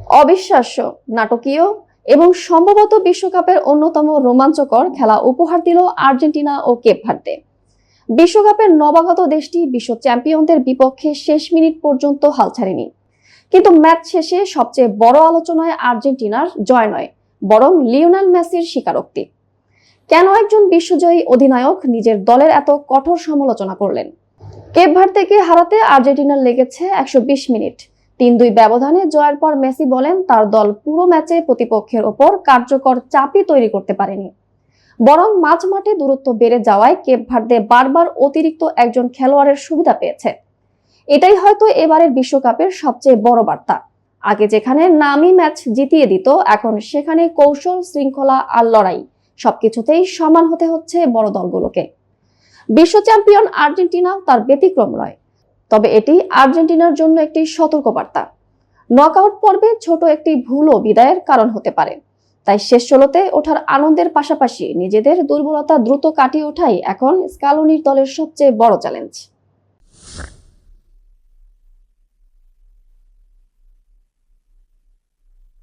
অবিশ্বাস্য, নাটকীয় এবং সম্ভবত বিশ্বকাপের অন্যতম রোমাঞ্চকর খেলা উপহার দিল আর্জেন্টিনা ও কেপ ভার্দে। বিশ্বকাপের নবাগত দেশটি বিশ্ব চ্যাম্পিয়নদের বিপক্ষে শেষ মিনিট পর্যন্ত হাল ছাড়েনি। কিন্তু ম্যাচ শেষে সবচেয়ে বড় আলোচনায় আর্জেন্টিনার জয় নয়, বরং লিওনেল মেসির স্বীকারোক্তি। কেন একজন বিশ্বজয়ী অধিনায়ক নিজের দলের এত কঠোর সমালোচনা করলেন? কেপ ভার্দেকে হারাতে আর্জেন্টিনার লেগেছে 120 মিনিট। 3-2 ব্যবধানে জয়ের পর মেসি বলেন তার দল পুরো ম্যাচে প্রতিপক্ষের ওপর কার্যকর চাপই তৈরি করতে পারেনি, বরং মাঝমাঠে দূরত্ব বেড়ে যাওয়ায় কেপ ভার্দে বারবার অতিরিক্ত একজন খেলোয়াড়ের সুবিধা পেয়েছে। এটাই হয়তো এবারের বিশ্বকাপের সবচেয়ে বড় বার্তা। আগে যেখানে নামই ম্যাচ জিতিয়ে দিত, এখন সেখানে কৌশল, শৃঙ্খলা আর লড়াই সবকিছুতেই সমান হতে হচ্ছে বড় দলগুলোকে। বিশ্ব চ্যাম্পিয়ন আর্জেন্টিনা তার ব্যতিক্রম নয়, তবে এটি আর্জেন্টিনার জন্য একটি সতর্কবার্তা। নকআউট পর্বে ছোট একটি ভুলও বিদায়ের কারণ হতে পারে। তাই শেষ 16তে ওঠার আনন্দের পাশাপাশি নিজেদের দুর্বলতা দ্রুত কাটিয়ে ওঠাই এখন স্কালোনির দলের সবচেয়ে বড় চ্যালেঞ্জ।